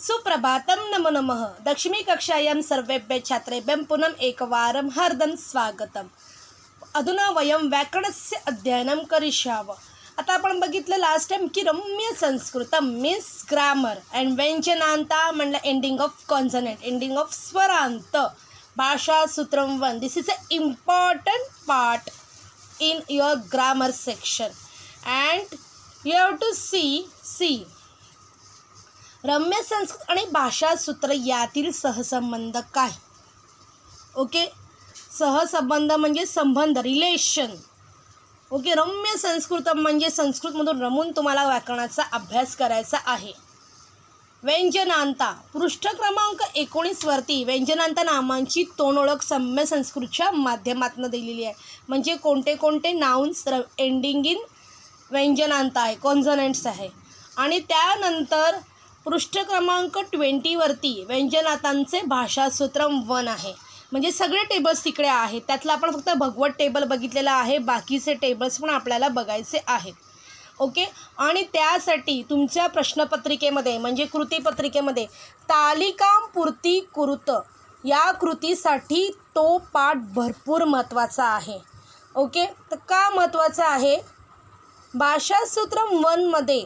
सुप्रभातं नमो नमः दक्षिणी कक्षायां सर्वेभ्यः छात्रेभ्यः पुनः एकवारं हार्दं स्वागतम्. अधुना वयं व्याकरणस्य अध्ययनं करिष्यामः. आता आपण बघितलं लास्ट टाइम की रम्य संस्कृतम मीन्स ग्रामर अँड व्यंजनांता म्हणलं ending of consonant, ending of स्वरांत, भाषा सूत्रम one. This is a important part in your grammar section and you have to see रम्य संस्कृत आणि भाषा सूत्र यातील सहसंबंध काय. ओके, सहसंबंध म्हणजे संबंध, रिलेशन. ओके, रम्य संस्कृत म्हणजे संस्कृतमधून रमून तुम्हाला व्याकरणाचा अभ्यास करायचा आहे. व्यंजनांता पृष्ठ क्रमांक 19 वरती व्यंजनांता नामांची तोंडओळख सम्य संस्कृतच्या माध्यमातून दिलेली आहे. म्हणजे कोणते कोणते नाउन्स एंडिंग इन व्यंजनांता आहे, कॉन्सोनंट्स आहे. आणि त्यानंतर पृष्ठ क्रमांक 20 वरती व्यंजनांतांचे भाषासूत्र 1 आहे. म्हणजे सगळे टेबल्स तिकडे आहेत. त्यातलं आपण फक्त भगवत टेबल बघितलेला आहे, बाकीचे टेबल्स पण आपल्याला बघायचे आहेत. ओके, आणि त्यासाठी तुमच्या प्रश्नपत्रिकेमध्ये म्हणजे कृतीपत्रिकेमध्ये तालिकां पूर्ती कुरुत या कृतीसाठी तो पाठ भरपूर महत्त्वाचा आहे. ओके, तर का महत्त्वाचा आहे? भाषासूत्र 1मध्ये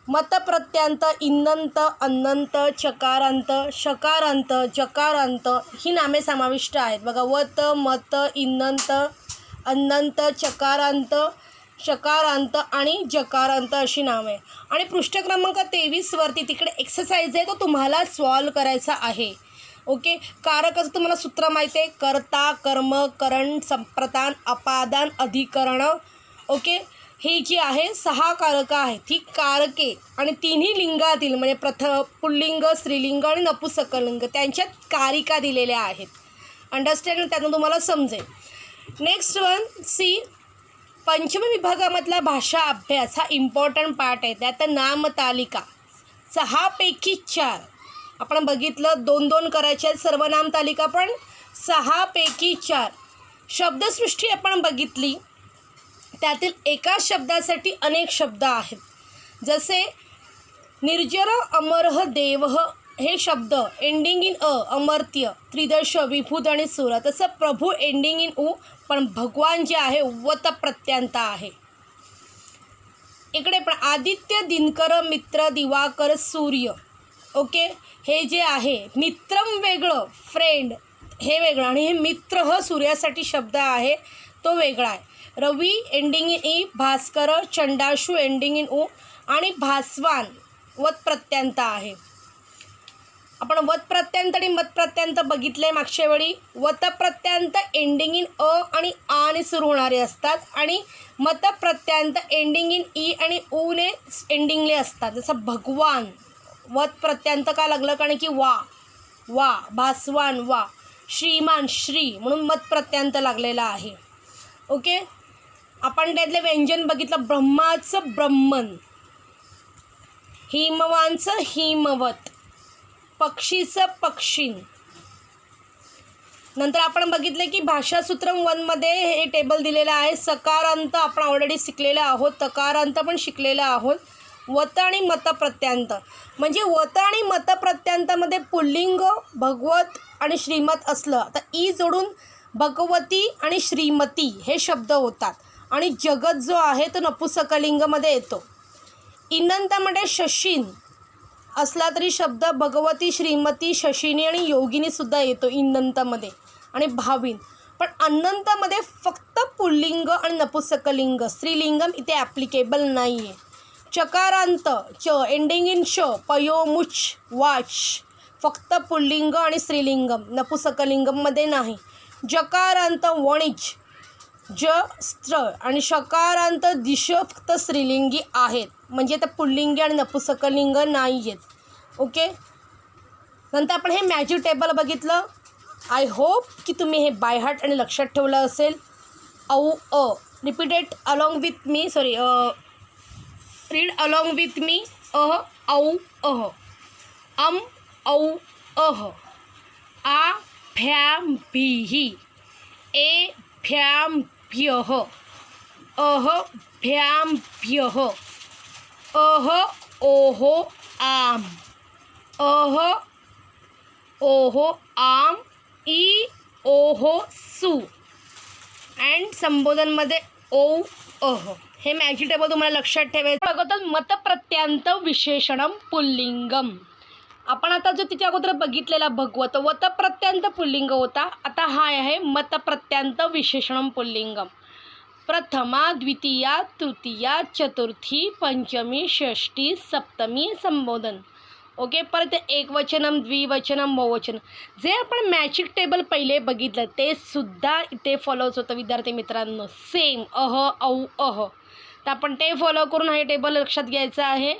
मतप्रत्यांत, इन्नंत, अन्नंत, चकारांत, शकारांत, जकारांत ही नामे समाविष्ट आहेत. बघा, वत, मत, इन्नंत, अन्नंत, चकारांत, शकारांत आणि जकारांत अशी नावे. आणि पृष्ठ क्रमांक 23 वरती तिकडे एक्सरसाइज आहे, तो तुम्हाला सॉल्व करायचा आहे. ओके, कारकाचं तुम्हाला सूत्र माहिती आहे, कर्ता, कर्म, करण, संप्रदान, अपादान, अधिकरण. ओके, ही जी आहे 6 कारकं आहेत. ही कारके आणि तिन्ही लिंगातील म्हणजे पुल्लिंग, स्त्रीलिंग आणि नपुंसकलिंग त्यांच्यात कारिका दिलेल्या आहेत. अंडरस्टँड? त्यातून तुम्हाला समजेल. नेक्स्ट वन, सी पंचमी विभागामधला भाषा अभ्यास हा इम्पॉर्टंट पार्ट आहे. त्यात नामतालिका 6 पैकी 4 आपण बघितलं, 2-2 करायचे आहेत. सर्वनाम तालिका पण 6 पैकी 4. शब्दसृष्टी आपण बघितली, त्यातील एका शब्दासाठी अनेक शब्द आहेत. जसे निर्जर, अमरह, देवह हे शब्द एंडिंग इन अ, अमर्त्य, त्रिदश, विभूत आणि सुर. तसं प्रभू एंडिंग इन उ, पण भगवान जे आहे वत प्रत्यांत आहे. इकडे पण आदित्य, दिनकर, मित्र, दिवाकर, सूर्य. ओके, हे जे आहे मित्रम वेगळं, फ्रेंड हे वेगळं, आणि हे मित्र ह सूर्यासाठी शब्द आहे तो वेगळा आहे. रवी एंडिंग इन ई, भास्कर, चंडाशू एंडिंग इन उ आणि भास्वान वत प्रत्यांत आहे. आपण वत प्रत्यांत आणि मत प्रत्यांत बघितले मागच्या वेळी. वत प्रत्यांत एंडिंग इन अ आणि आने सुरू होणारे असतात आणि मत प्रत्यांत एंडिंग इन ई आणि ऊने एंडिंगले असतात. जसं भगवान वत प्रत्यांत का लागलं? कारण की वा, भास्वान वा, श्रीमान श्री म्हणून मत प्रत्यांत लागलेला आहे. ओके, आपण त्यातले व्यंजन बघितलं. ब्रह्माचं ब्रह्मन, हिमवानचं हिमवत, पक्षीचं पक्षीन. नंतर आपण बघितले की भाषासूत्रम 1मध्ये हे टेबल दिलेलं आहे. सकारांत आपण ऑलरेडी शिकलेलं आहोत, तकारांत पण शिकलेलं आहोत. वत आणि मतप्रत्यांत म्हणजे वत आणि मतप्रत्यांतामध्ये पुल्लिंग भगवत आणि श्रीमत असलं तर ई जोडून भगवती आणि श्रीमती हे शब्द होतात. आणि जगत जो आहे तो नपुंसकलिंगमध्ये येतो. इन्नंतामध्ये शशीन असला तरी शब्द भगवती, श्रीमती, शशिनी आणि योगिनीसुद्धा येतो इन्नंतामध्ये आणि भावीन. पण अन्नंतामध्ये फक्त पुल्लिंग आणि नपुंसकलिंग, स्त्रीलिंगम इथे ॲप्लिकेबल नाही आहे. चकारांत च एंडिंग इन श, पयो, मुच, वाच फक्त पुल्लिंग आणि स्त्रीलिंगम, नपुंसकलिंगममध्ये नाही. जकारांत वणिज, ज, स्त्र आणि शकारांत दिश फक्त स्त्रीलिंगी आहेत. म्हणजे त्या पुल्लिंगी आणि नपुंसकलिंग नाही आहेत. ओके, नंतर आपण हे मॅजिक टेबल बघितलं. आय होप की तुम्ही हे बाय हार्ट आणि लक्षात ठेवलं असेल. Uh repeat it along with me, read along with me. औ, अह, औ, अह, आ, भ्याम, भीही, ए, भ्याम, भ्यह, अह, भ्याम, भ्यह, अह, ओहो, आम, अह ओहो आम ई ओहो सू अँड संबोधनमध्ये ओ अह. हे मॅजिक टेबल तुम्हाला लक्षात ठेवायचं. अगोदर मतप्रत्यांत विशेषणम पुल्लिंगम. आपण आता जो तिच्या अगोदर बघितलेला भगवत वतप्रत्यांत पुल्लिंग होता. आता हा आहे मतप्रत्यांत विशेषणम पुल्लिंगम. प्रथमा द्वितीया तृतीया चतुर्थी पंचमी षष्ठी सप्तमी संबोधन. ओके. परत एकवचनम द्विवचनम बहुवचन. जे आपण मॅजिक टेबल पहिले बघितलं ते सुद्धा इथे फॉलोच होतं विद्यार्थी मित्रांनो. सेम अह औ अह. तर आपण ते फॉलो करून हे टेबल लक्षात घ्यायचं आहे.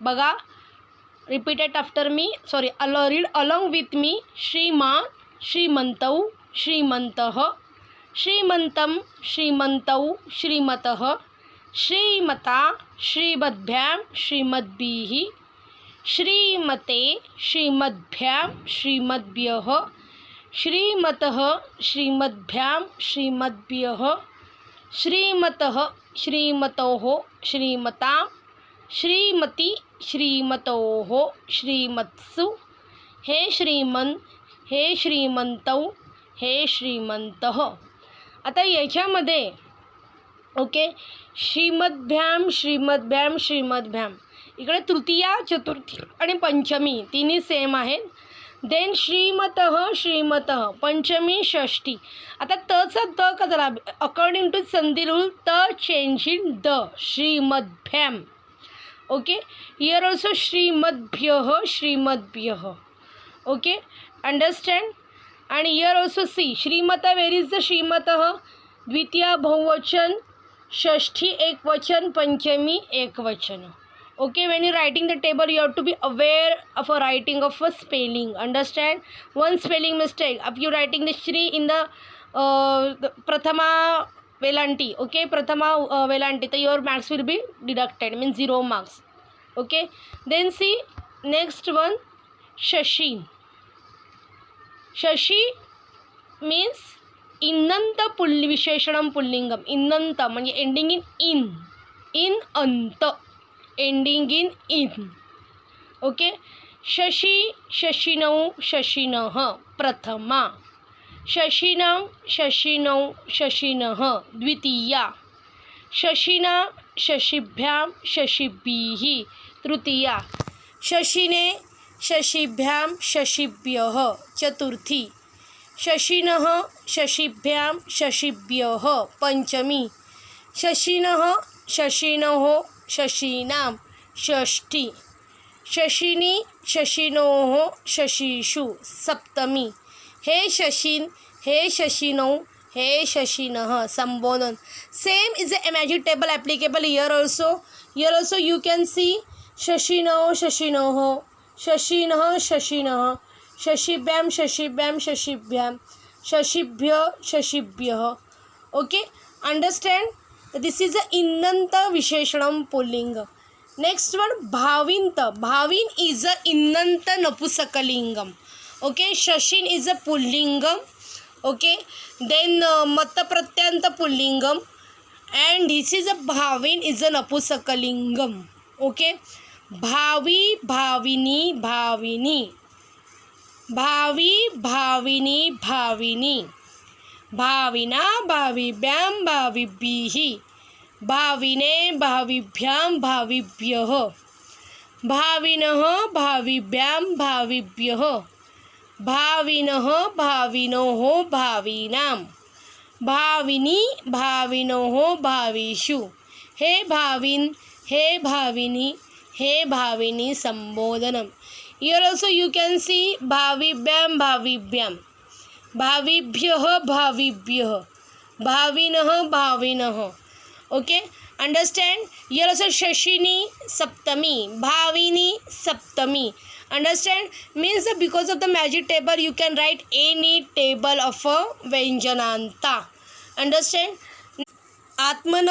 बघा, repeat it after me. Sorry, read along with me. श्रीमान श्रीमंतौ श्रीमंतः श्रीमंतम श्रीमंतौ श्रीमतः श्रीमता श्रीमद्भ्यां श्रीमद्भिः श्रीमते श्रीमद्भ्यां श्रीमद्भ्यः श्रीमतः श्रीमद्भ्यां श्रीमद्भ्यः श्रीमतः श्रीमतोः श्रीमतां श्रीमती श्रीमतोः श्रीमत्सु हे श्रीमन हे श्रीमंतौ हे श्रीमंतः. आता याच्यामध्ये ओके श्रीमद्भ्याम श्रीमद्भ्याम श्रीमद्भ्याम इकडे तृतीया चतुर्थी आणि पंचमी तिन्ही सेम आहेत. देन श्रीमतः श्रीमतः पंचमी षष्ठी. आता तचा त का झाला अकॉर्डिंग टू संधी रूल त चेंज इन द श्रीमद्भ्याम. ओके. हियर ऑल्सो श्रीमद्भ्यः श्रीमद्भ्यः. Okay, understand. आणि हियर ऑल्सो सी श्रीमता. वेर इज द श्रीमतः? द्वितीया बहुवचन, षष्ठी एकवचन, पंचमी एकवचन. Okay, when you're writing the table, you have to be aware of a writing of a spelling. Understand? One spelling mistake. If you're writing the Shri in the Prathama Velanti, okay, Prathama Velanti, so your marks will be deducted, means 0 marks. Okay. Then see next one, Shashi. Shashi means innanta visheshanam pullingam. Innanta म्हणजे ending in ant. Ending in. Okay. शशी शशिनौ शशिनः प्रथमा. शशिनं शशिनौ शशिनः द्वितीया. शशिना शशिभ्यां शशिभिः तृतीया. शशिने शशिभ्यां शशिभ्यः चतुर्थी. शशिनः शशिभ्यां शशिभ्यः पंचमी. शशिनः शशिनोः शशीनां षष्ठी. शशिनी शशिनोः शशिषु सप्तमी. हे शशिन हे शशिनौ हे शशिनः संबोधन. Same is a magic table applicable here also. Here also you can see शशिनौ शशिनोः शशिनः शशिनः शशिभ्यां शशिभ्यां शशिभ्यां शशिभ्य शशिभ्यः. Okay, understand. This is a innanta visheshanam pulling. Next one, bhavint. Bhavin is a innanta napusakalingam. Okay, shashin is a pullingam. Okay, then matapratyanta pullingam, and this is a bhavin is a napusakalingam. Okay, bhavi bhavini bhavini bhavi bhavini bhavini भाविना भाविभ्यां भाविभिः भाविने भाविभ्यां भाविभ्यः भाविनः भाविभ्यां भाविभ्यः भाविनः भाविनोः भावीनां भाविनी भाविनोः भाविषु. हे भाविन हे भाविनी हे भाविनी संबोधनम. Here also you can see भाविभ्यां भाविभ्यां भाविभ्यः भाविभ्यः भाविनः भाविनः. Okay, understand. हियर also शशिनी सप्तमी भाविनी सप्तमी. Understand? Means that because of the magic table you can write any table of a व्यंजनांता. Understand? आत्मन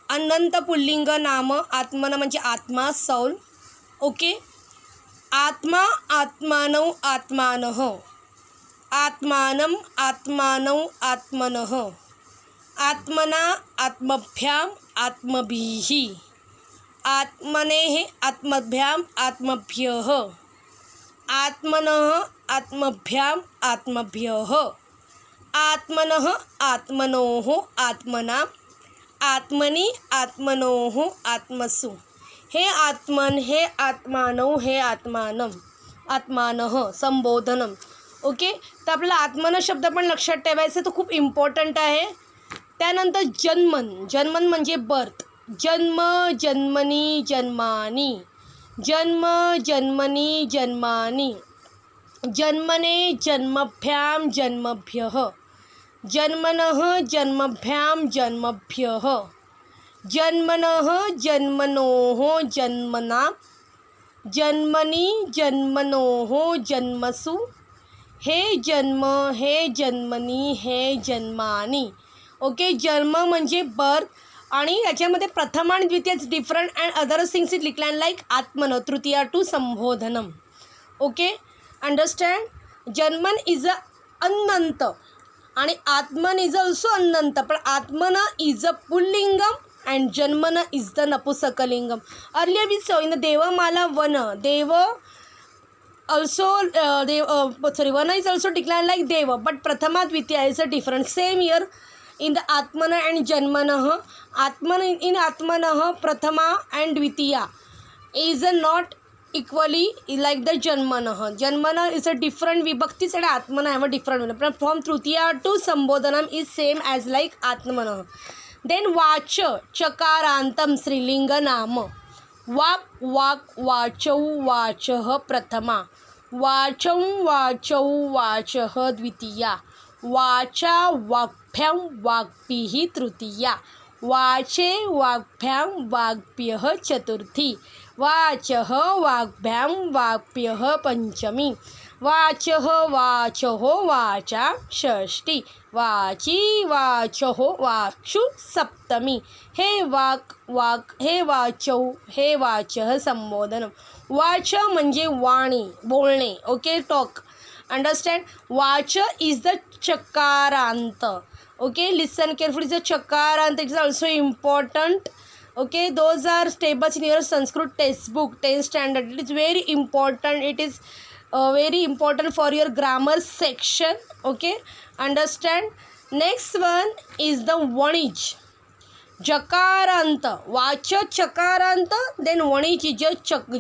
अनंत पुल्लिंग नाम. आत्मन म्हणजे आत्मा, सोल. ओके. आत्मा आत्मानौ आत्मानः. आत्मानं आत्मानौ आत्मनः. आत्मना आत्मभ्याम आत्मभिः. आत्मनेः आत्मभ्याम आत्मभ्यः. आत्मनः आत्मभ्याम आत्मभ्यः, आत्मनः आत्मनोः आत्मना, आत्मनि आत्मनोः आत्मसु, हे आत्मन, हे आत्मानव, हे आत्मानम, आत्मानः संबोधनम. ओके, तर आपल्याला आत्मन शब्द पण लक्षात ठेवायचं, तो खूप इम्पॉर्टंट आहे. त्यानंतर जन्मन, जन्मन म्हणजे बर्थ, जन्म जन्मनी जन्मानी, जन्म जन्मनी जन्मानी, जन्मने जन्मभ्याम जन्मभ्यः, जन्मनः जन्मभ्याम जन्मभ्यः, जन्मनः जन्मनोः जन्मना, जन्मनि जन्मनोः जन्मसु, हे जन्म, हे जन्मनी, हे जन्मानी. ओके, जन्म म्हणजे बर्थ आणि याच्यामध्ये प्रथम आणि द्वितीयच different and other things is लिखलान लाईक आत्मन तृतीया टू संबोधनम. Okay, understand. जन्मन इज अ अनंत आणि आत्मन इज ऑल्सो अनंत, पण आत्मन इज अ पुल्लिंगम अँड जन्मन इज द नपुसकलिंगम. Earlier we saw in the देवमाला वन, देव also Vana is also declared like Deva, but Prathama Dvitiya is a different. Same here in the Atmana and Janmanah. Atmana in Atmanah Prathama and Dvitiya is not equally like the Janmanah. Janmana is a different vibhaktis and Atmana have a different one. From Trutiya to Sambodhanam is same as like Atmanah. Then Vacha Chakarantam Srilinga Nama. वाक वाक वाचौ वाचः प्रथमा, वाचं वाचौ वाचः द्वितीया, वाचा वाक्भ्यां वाक्भिः तृतीया, वाचे वाक्भ्यां वाक्भ्यः चतुर्थी, वाचः वाक्भ्यां वाक्भ्यः पंचमी, वाचः वाचः वाचा षष्ठी, वाची वाचः वाचु सप्तमी, हे वाक वाक, हे वाचौ, हे वाचः संबोधनम. वाच म्हणजे वाणी, बोलणे. Okay, talk. अंडरस्टँड. वाच इज द चकारांत. Okay, listen carefully. Is the चकारांत. It is also important. Okay, those are tables in your Sanskrit textbook 10th standard. It is very important. It is very important for your grammar section. Okay, understand. Next one is the Vanij. Jakaranta. Vacha Chakaranta. Then Vanij is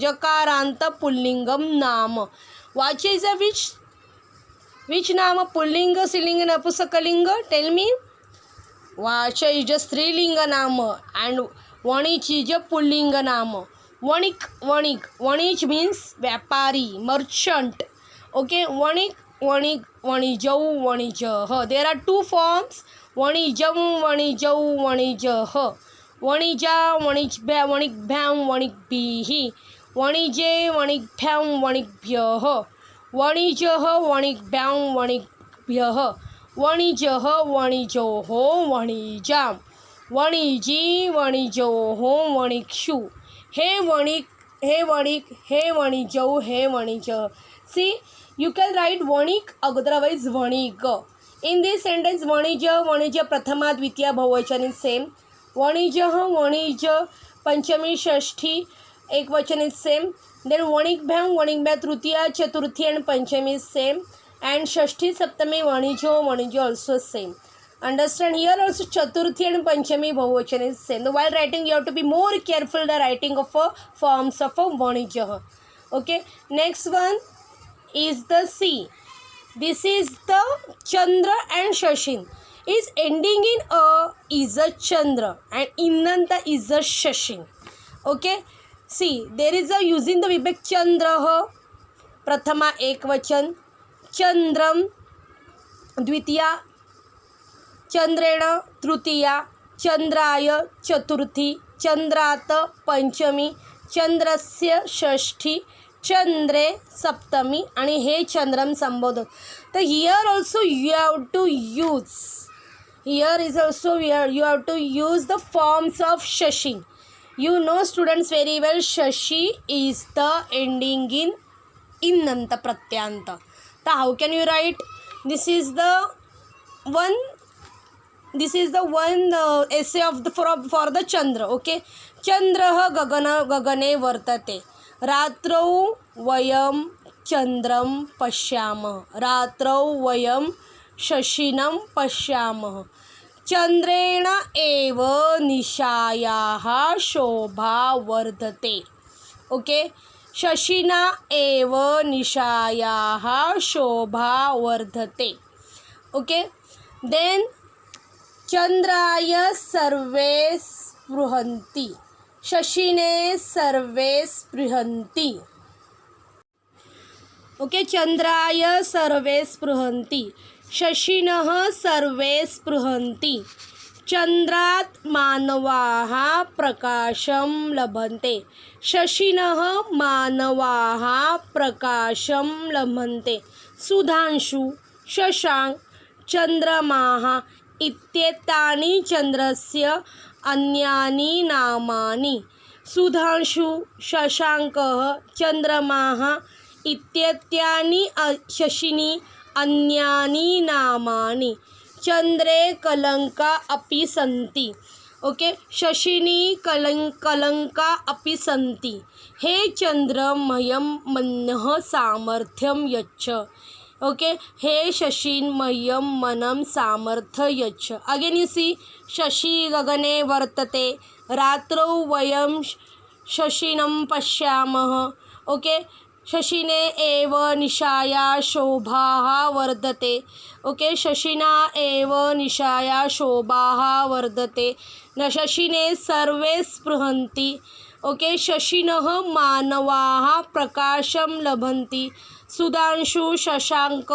Jakaranta Pullingam Nama. Vacha is a which Nama? Pullinga, Silinga, Napusakalinga. Tell me. Vacha is just Strilinga Nama and Vanij is a Pullinga Nama. Vanik, Vanik. Vanij means Vyapari, merchant. Okay, Vanik, Vanik, Vanijau, Vanijah. There are two forms. Vanijam, Vanijau, Vanijah. Vanija, Vanijbha, Vanikbham, Vanikbihi. Vanije, Vanikbham, Vanikbhyah. Vanijah, Vanikbham, Vanikbhyah. Vanijah, Vanijoho, Vanijam. वणिजी वणिजोहो वणिक्षु, हे वणिक, हे वणिक, हे वणिजौ, हे वणिज. सी, यू कॅन राईट वणिक अदरवाइज वणिक. इन दिस सेंटेन्स वणिज वणिज प्रथमा द्वितीया बहुवचन इज सेम. वणिज वणिज पंचमी षष्ठी एक वचन इज सेम. देन वणिकभ्याम वणिकभ्या तृतीया चतुर्थी एंड पंचमी इज सेम. एंड षष्ठी सप्तमी वणिजो वणिजो also same. Understand, here also Chaturthi and Panchami Bahuvachan is same. While writing you have to be more careful the writing of forms of Vanijah. Okay, next one is the C. This is the Chandra and Shashin. Is ending in a is a Chandra and Innanta is a Shashin. Okay, see, there is a using the vibhak Chandra Prathama Ekvachan, Chandram Dvitiya, चंद्रेण तृतीया, चंद्राय चतुर्थी, चंद्रात पंचमी, चंद्रस्य षष्ठी, चंद्रे सप्तमी आणि हे चंद्रम संबोधन. तर here also you have to use, here is also you have to use the forms of शशी. You know students very well, शशी इज द एंडिंग इन इन्नंत प्रत्यांत. तर how can you write? This is the one essay of the for the Chandra. Okay, Chandrah gagane vartate, ratrau vayam चन्द्रं पश्यामः, रात्रौ वयं शशिनं पश्यामः, चन्द्रेण एव निशायाः शोभा वर्धते. ओके, शशिना एव निशायाः शोभा वर्धते. ओके, देन चंद्राय सर्वे स्पृहन्ति, शशिने सर्वे स्पृहन्ति. ओके, चंद्राय सर्वे स्पृहन्ति, शशिनः सर्वे स्पृहन्ति, चंद्रात् मानवाः प्रकाशं लभन्ते, शशिनः मानवाः प्रकाशं लभन्ते. सुधांशु, शशांक, चंद्रमाः इत्येतानि चंद्रस्य अन्यानि नामानि. सुधांशु, शशांकः, चंद्रमाः इत्येतानि शशिनि अन्यानि नामानि. चंद्रे कलंका अपि सन्ति. ओके, शशिनी कलंका अपि सन्ति. हे चंद्र मह्यं मनः सामर्थ्यं यच्छ. ओके, हे शशिन मह्यं मनम सामर्थ्य यच्छ. अगेन यू सी, शशि गगने वर्तते, रात्रौ वयं शशिनं पश्यामः. ओके, शशिने एव निशाया शोभाः वर्धते. ओके, शशिना एव निशाया शोभाः वर्धते. न शशिने सर्वे स्पृहन्ति. ओके, शशिनः मानवाः प्रकाशं लभन्ति. सुधांशु, शशांक,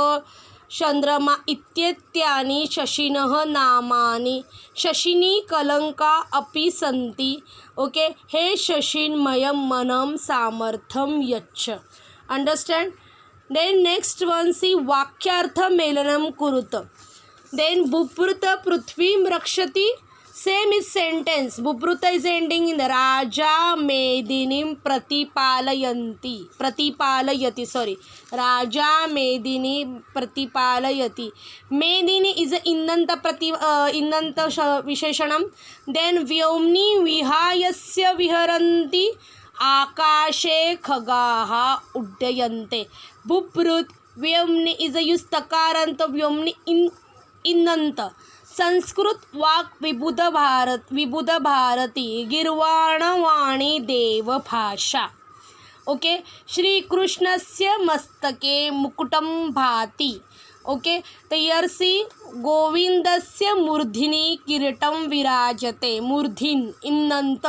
चंद्रमा इत्येतानि शशिनः नामानि. शशिनी कलंका अपि सन्ति. ओके, हे शशिन मह्यं मनम सामर्थ्यं यच्छ. Understand. Then next one see, वाक्यार्थ मेलनम कुरुत. देन बुभृत पृथ्वीं रक्षति. Same is sentence. बुभृत इज एंडिंग इन राजा मेदिनीं प्रतिपालयति. सॉरी, राजा मेदिनी प्रतिपालयति. मेदिनी इज इन्नंत विशेषणम. देन व्योम्नि विहायस्य विहरन्ति, आकाशे खगाः उड्डयन्ते. बुभृत व्योम्नि इज यूज तकारांत. व्योम्नि इन्नंत. संस्कृत वाक विबुध भारती गिर्वाणवाणी देव भाषा. ओके, श्री कृष्णस्य मस्तके मुकुटं भाति. ओके, तयर्सी गोविंदस्य मूर्धिनि किरीटं विराजते. मूर्धिन इन्नंत.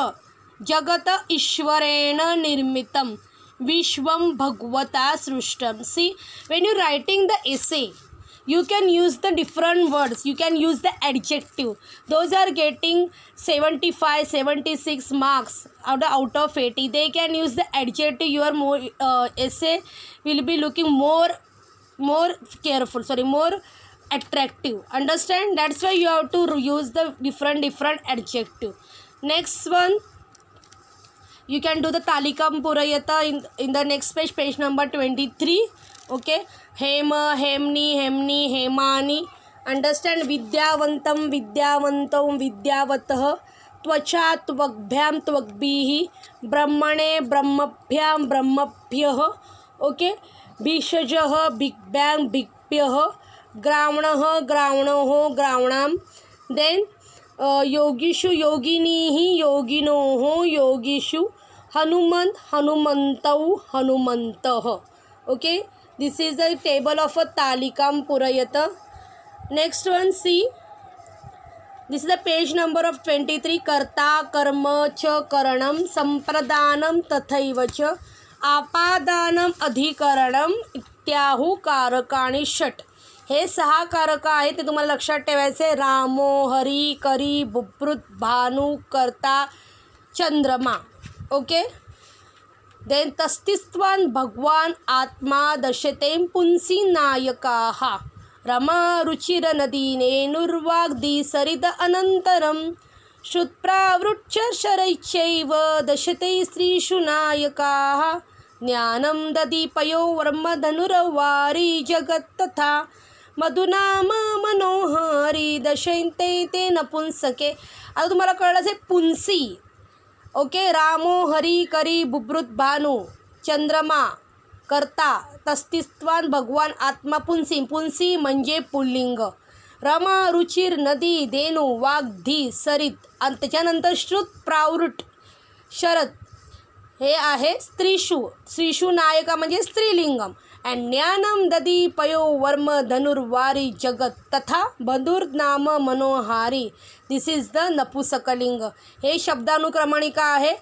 जगत ईश्वरेण निर्मितं, विश्वं भगवता सृष्टं. See, when you writing the essay, you can use the different words, you can use the adjective. Those are getting 75 76 marks out of 80. They can use the adjective. Your more essay will be looking more careful, sorry, more attractive. Understand? That's why you have to use the different adjective. Next one, you can do the talikam purayata in the next page number 23. Okay, हेम, हेमनी, हेमनी, हेमानी. Understand. विद्यावंतं, विद्यावन्तौ, विद्यावतः. त्वचा, त्वग्भ्यां, त्वग्भिः. ब्रह्मणे, ब्रह्मभ्यां, ब्रह्मभ्यः. ओके, भिषजः, भिग्भ्यां, भिग्भ्यः. ग्रावणः, ग्रावणोः, ग्रावणां. देन योगिषु, योगिनीः, योगिनोः, योगिषु. हनुमंत, हनुमन्तौ, हनुमन्तः. ओके, this is the table of a talikam purayata. Next one, see, this is the page number of 23. कर्ता, कर्म च करणं, संप्रदानं तथैव च आपादानम अधिकरणम इत्याहु कारकाणि षट. हे 6 कारक आहेत, ते तुम्हाला लक्षात ठेवायचे. रामो, हरी, करी, बुभृत, भानु, कर्ता, चंद्रमा. ओके, देन तस्तिस्त्वान् भगवान आत्मा दशते पुंसी नायकाः. रमा रुचिरनदीनेनुर्वाग्दी सरिद अनन्तरं. श्रुत्प्रावृच्छरैश्चैव दशते स्त्रीषु नायकाः. ज्ञानं ददीपयो ब्रह्मधनुर्वारी जगत्तथा. मधुनाम मनोहारी दशयन्ते ते नपुंसके. आता तुम्हाला कळलं असेल पुंसी. ओके, रामो, हरी, करी, बुभृत, भानु, चंद्रमा. कर्ता तस्तित्वान भगवान आत्मा पुंसी, पुंसी म्हणजे पुल्लिंग. रमा रुचिर नदी धेनू वाघ धी सरित आणि त्याच्यानंतर श्रुत प्रावृट शरद हे आहे स्त्रीशू. स्त्रीशू नायका म्हणजे स्त्रीलिंगम. अँड ज्ञानम ददी पयो वर्म धनुर्वारी जगत तथा बंधुर नाम मनोहारी. दिस इज द नपुसकलिंग. हे शब्दानुक्रमाने काय आहे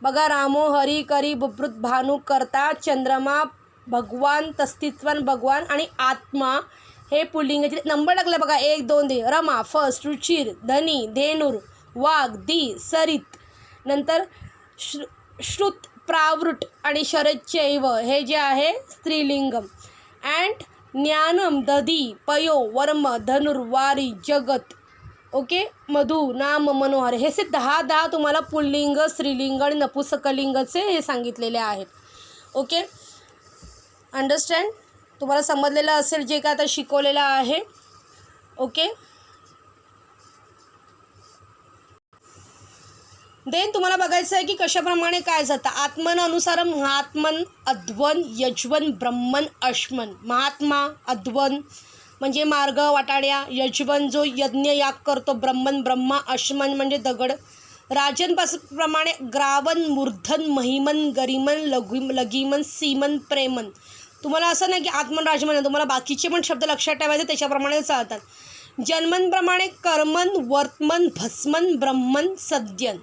बघा. रामो हरी करी बुभृत भानू करता चंद्रमा भगवान तस्तित्वान भगवान आणि आत्मा हे पुल्लिंगाचे नंबर टाकले बघा. 1 2 3. रमा फर्स्ट, रुचिर धनी धेनुर वाघ दी सरित, नंतर श्रुत प्रावृट आणि शरदचैव हे जे आहे स्त्रीलिंगम. अँड ज्ञानम दधी पयो वर्म धनुर्वारी जगत ओके मधु नाम मनोहर. हे से 10 तुम्हाला पुल्लिंग स्त्रीलिंग आणि नपुसकलिंगचे हे सांगितलेले आहेत. Okay understand. तुम्हाला समजलेलं असेल जे काय आता शिकवलेलं आहे. ओके देन तुम्हाला बघायचं आहे की कशाप्रमाणे काय जातं. आत्मन अनुसार महात्मन अध्वन यजवन ब्रह्मन अश्मन. महात्मा अध्वन म्हणजे मार्ग वाटाड्या, यजवन जो यज्ञ याग करतो, ब्रह्मन ब्रह्मा, अश्मन म्हणजे दगड. राजनप्रमाणे ग्रावन मूर्धन महिमन गरिमन लगीमन सीमन प्रेमन. तुम्हाला असं नाही की आत्मन राजमन, तुम्हाला बाकीचे पण शब्द लक्षात ठेवायचे त्याच्याप्रमाणे चालतात. जन्मनप्रमाणे कर्मन वर्तमन भस्मन ब्रह्मन सद्यन.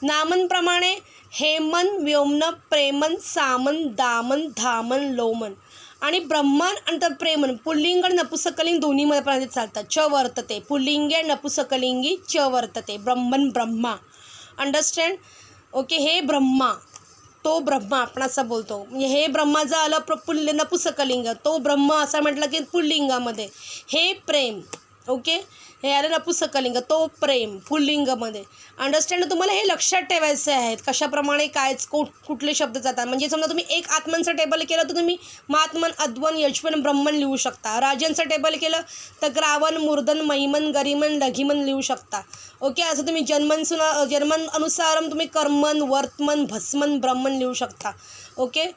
नामनप्रमाणे हेमन व्योमन प्रेमन सामन दामन धामन लोमन. आणि ब्रह्मन आणि प्रेमन पुल्लिंग आणि नपुसकलिंग दोन्हीमध्ये चालतात. च वर्तते पुल्लिंगे नपुसकलिंगी च वर्तते. ब्रह्मन ब्रह्मा. अंडरस्टँड. ओके हे ब्रह्मा तो ब्रह्मा आपण असं बोलतो. म्हणजे हे ब्रह्माचं आलं नपुसकलिंग, तो ब्रह्म असं म्हटलं की पुल्लिंगामध्ये. हे प्रेम ओके हे आलं नपुसकलिंग, तो प्रेम पुल्लिंगामध्ये. अंडरस्टँड. तुम्हाला हे लक्षात ठेवायचे आहेत कशाप्रमाणे काय कुठले शब्द जातात. म्हणजे समजा तुम्ही एक आत्मनचं टेबल केलं तर तुम्ही महात्मन अध्वन यजवन ब्रह्मन लिहू शकता. राजनचं टेबल केलं तर ग्रावन मूर्धन महिमन गरिमन लघिमन लिहू शकता. ओके असं तुम्ही जन्मन अनुसार तुम्ही कर्मन वर्तमन भस्मन ब्रह्मन लिहू शकता. ओके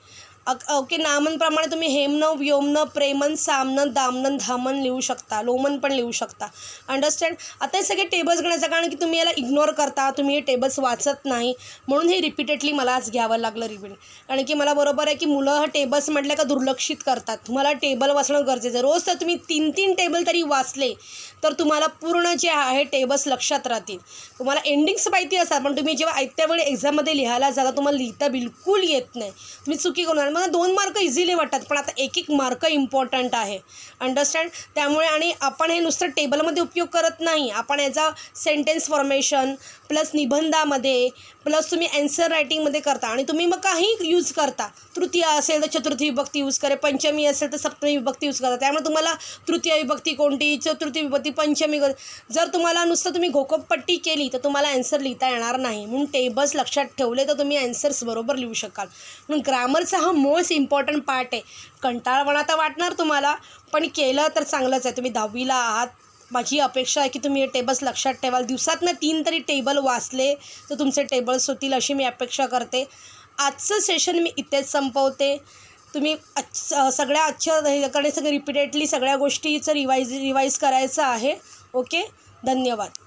ओके नामनप्रमाणे तुम्ही हेमन व्योमन प्रेमन सामन दामन धामन लिहू शकता. लोमन पण लिहू शकता. अंडरस्टँड. आता हे सगळे टेबल्स गणायचं कारण की तुम्ही याला इग्नोर करता, तुम्ही हे टेबल्स वाचत नाही म्हणून हे रिपीटेडली मला आज घ्यावं लागलं रिपीट. कारण की मला बरोबर आहे की मुलं हा टेबल्स म्हटलं का दुर्लक्षित करतात. तुम्हाला टेबल वाचणं गरजेचं आहे. रोज तर तुम्ही 3 टेबल तरी वाचले तर तुम्हाला पूर्ण जे आहे टेबल्स लक्षात राहतील. तुम्हाला एंडिंग्स माहिती असतात पण तुम्ही जेव्हा आयत्या वेळी एक्झाममध्ये लिहायला जाता तुम्हाला लिहिता बिलकुल येत नाही. तुम्ही चुकी करून मला 2 मार्क इझिली वाटतात पण आता 1 मार्क इम्पॉर्टंट आहे. अंडरस्टँड. त्यामुळे आणि आपण हे नुसतं टेबलमध्ये उपयोग करत नाही, आपण याचा सेंटेन्स फॉर्मेशन प्लस निबंधामध्ये प्लस तुम्ही ॲन्सर रायटिंगमध्ये करता. आणि तुम्ही मग काही यूज करता. तृतीय असेल तर चतुर्थी विभक्ती यूज करे, पंचमी असेल तर सप्तमी विभक्ती यूज करता. त्यामुळे तुम्हाला तृतीय विभक्ती कोणती, चतुर्थी विभक्ती, पंचमी जर तुम्हाला नुसतं तुम्ही घोकपट्टी केली तर तुम्हाला ॲन्सर लिहिता येणार नाही. म्हणून टेबल्स लक्षात ठेवले तर तुम्ही ॲन्सर्स बरोबर लिहू शकाल. म्हणून ग्रामरचा हा मोस्ट इम्पॉर्टंट पार्ट आहे. कंटाळवाणा तर वाटणार तुम्हाला पण केलं तर चांगलंच आहे. तुम्ही 10वीला आहात. माझी अपेक्षा आहे की तुम्ही हे टेबल्स लक्षात ठेवाल. दिवसातनं 3 तरी टेबल वाचले तर तुमचे टेबल्स होतील अशी मी अपेक्षा करते. आजचं सेशन मी इथेच संपवते. तुम्ही सगळ्या आजच्या ह्याकडे सगळं रिपीटेडली सगळ्या गोष्टीचं रिवाईज करायचं आहे. ओके धन्यवाद.